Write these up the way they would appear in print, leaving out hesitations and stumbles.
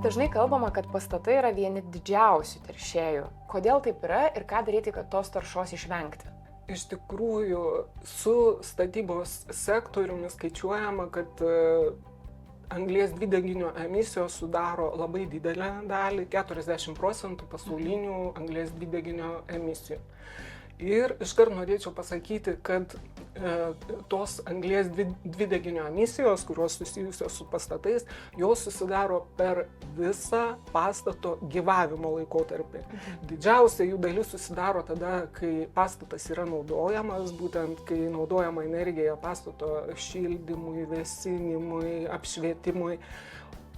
Dažnai kalbama, kad pastatai yra vieni didžiausių teršėjų. Kodėl taip yra ir ką daryti, kad tos taršos išvengti? Iš tikrųjų, su statybos sektoriumi skaičiuojama, kad anglies dvideginio emisijos sudaro labai didelę dalį, 40% pasaulinių anglies dvideginio emisijų. Ir iškart norėčiau pasakyti, kad tos anglies dvideginio emisijos, kurios susijusios su pastatais, jos susidaro per visą pastato gyvavimo laikotarpį. Didžiausia jų dalis susidaro tada, kai pastatas yra naudojamas, būtent kai naudojama energija pastato šildymui, vėsinimui, apšvietimui.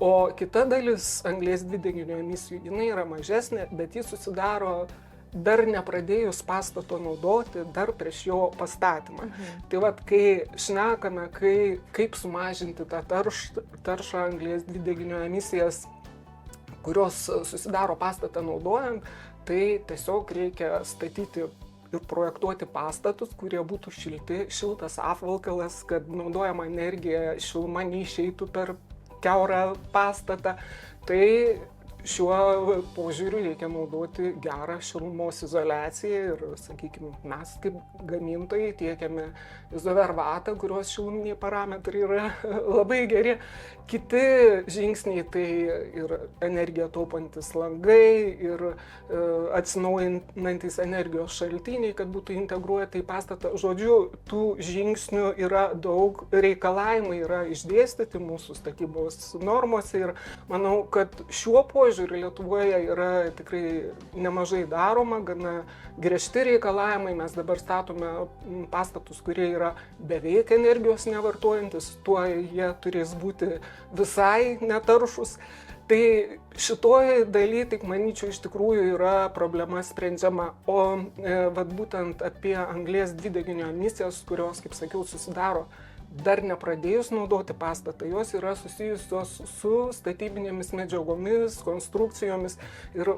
O kita dalis anglies dvideginio emisijų, jinai yra mažesnė, bet ji susidaro dar nepradėjus pastato naudoti, dar prieš jo pastatymą. Tai vat, kai šnekame, kaip sumažinti tą taršą anglies dvideginio emisijas, kurios susidaro pastatą naudojant, tai tiesiog reikia statyti ir projektuoti pastatus, kurie būtų šilti, šiltas apvalkalas, kad naudojama energija, šiluma neišeitų per kiaurą pastatą. Tai šiuo požiūriu reikia naudoti gerą šilumos izoliaciją ir, sakykime, mes kaip gamintojai tiekiame izovervatą, kurios šiluminiai parametrai yra labai geri. Kiti žingsniai tai ir energiją taupantis langai, ir atsinaujinantis energijos šaltiniai, kad būtų integruoti į pastatą. Žodžiu, tų žingsnių yra daug, reikalavimai yra išdėstyti mūsų statybos normose ir manau, kad šiuo požiūriu Lietuvoje yra tikrai nemažai daroma, gana griežti reikalavimai. Mes dabar statome pastatus, kurie yra beveik energijos nevartojantis, tuo jie turės būti visai netaršus. Tai šitoje daly, tik manyčiau, iš tikrųjų yra problema sprendžiama. O vat būtent apie anglies dvideginio emisijas, kurios, kaip sakiau, susidaro dar nepradėjus naudoti pastatą, jos yra susijusios su statybinėmis medžiagomis, konstrukcijomis ir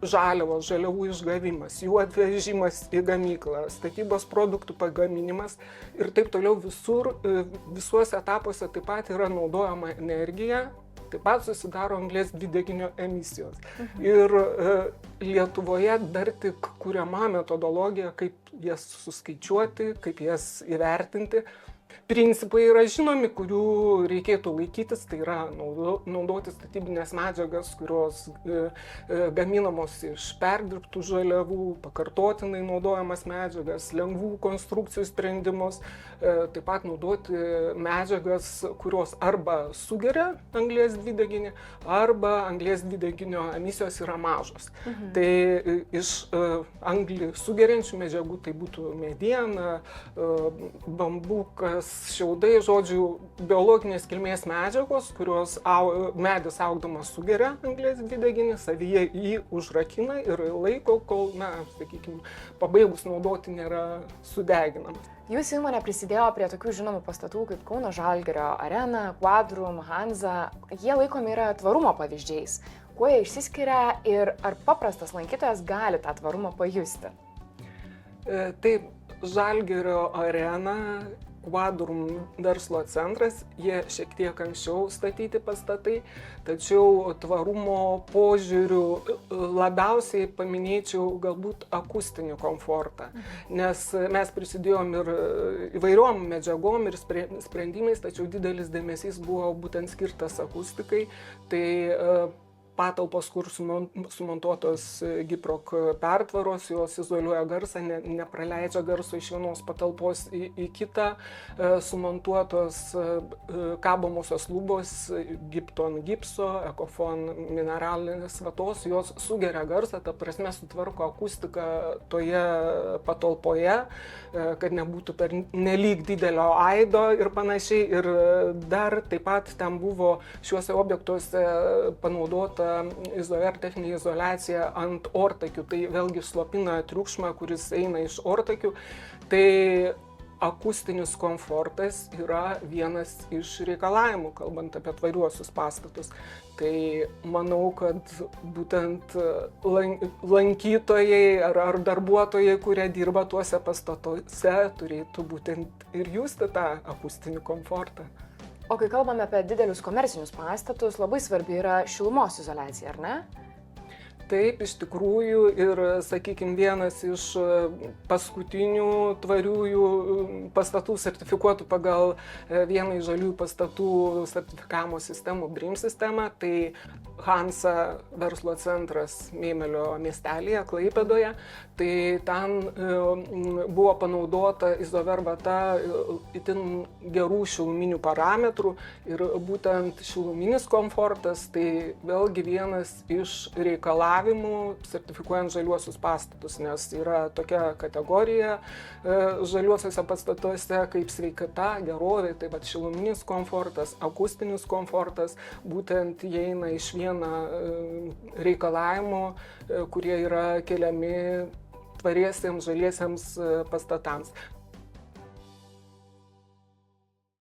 žaliavų išgavimas, jų atvežimas į gamyklą, statybos produktų pagaminimas ir taip toliau visuose etapuose taip pat yra naudojama energija, taip pat susidaro anglies dvideginio emisijos. Ir Lietuvoje dar tik kuriama metodologija, kaip jas suskaičiuoti, kaip jas įvertinti. Principai yra žinomi, kurių reikėtų laikytis, tai yra naudoti statybinės medžiagas, kurios gaminamos iš perdirbtų žaliavų, pakartotinai naudojamas medžiagas, lengvų konstrukcijų sprendimus, taip pat naudoti medžiagas, kurios arba sugeria anglies dvideginį, arba anglies dvideginio emisijos yra mažos. Tai iš anglį sugeriančių medžiagų tai būtų mediena, bambukas, šiaudai, žodžiu, biologinės kilmės medžiagos, kurios medis augdamas sugeria anglies dvideginį, savyje jį užrakina ir laiko, kol, sakykime, pabaigus naudoti nėra sudeginamas. Jūsų įmonė prisidėjo prie tokių žinomų pastatų kaip Kauno Žalgirio arena, Quadrum, Hansa. Jie laikomi yra tvarumo pavyzdžiais. Kuo jie išsiskiria ir ar paprastas lankytojas gali tą tvarumą pajusti? Taip, Žalgirio arena, Quadrum verslo centras, jie šiek tiek anksčiau statyti pastatai, tačiau tvarumo požiūriu labiausiai paminėčiau galbūt akustinį komfortą, nes mes prisidėjom ir įvairiom medžiagom ir sprendimais, tačiau didelis dėmesys buvo būtent skirtas akustikai. Tai patalpos, kur sumontuotos Gyprok pertvaros, jos izoliuoja garsą, nepraleidžia garso iš vienos patalpos į kitą, sumontuotos kabomosios lubos Gipton gipso, Ecofon mineralinės vatos, jos sugeria garsą, ta prasme sutvarko akustiką toje patalpoje, kad nebūtų per nelyg didelio aido ir panašiai. Ir dar taip pat ten buvo šiuose objektuose panaudota izover techninė izoliacija ant ortakių, tai vėlgi slopina triukšmą, kuris eina iš ortakių. Tai akustinis komfortas yra vienas iš reikalavimų, kalbant apie tvariuosius pastatus. Tai manau, kad būtent lankytojai ar darbuotojai, kurie dirba tuose pastatuose, turėtų būtent ir justi tą akustinį komfortą. O kai kalbame apie didelius komercinius pastatus, labai svarbi yra šilumos izoliacija, ar ne? Taip, iš tikrųjų ir, sakykime, vienas iš paskutinių tvariųjų pastatų sertifikuotų pagal vieną iš žaliųjų pastatų sertifikavimo sistemų, BREEAM sistemą, tai Hansa verslo centras Mėmelio miestelėje, Klaipėdoje. Tai ten buvo panaudota izoverbata itin gerų šiluminių parametrų ir būtent šiluminis komfortas, tai vėlgi vienas iš reikalavimų sertifikuojant žaliuosius pastatus, nes yra tokia kategorija žaliuosiuose pastatuose kaip sveikata, gerovė, tai vat šiluminis komfortas, akustinis komfortas, būtent įeina iš vieną reikalavimų, kurie yra keliami tvariesiems žaliesiems pastatams.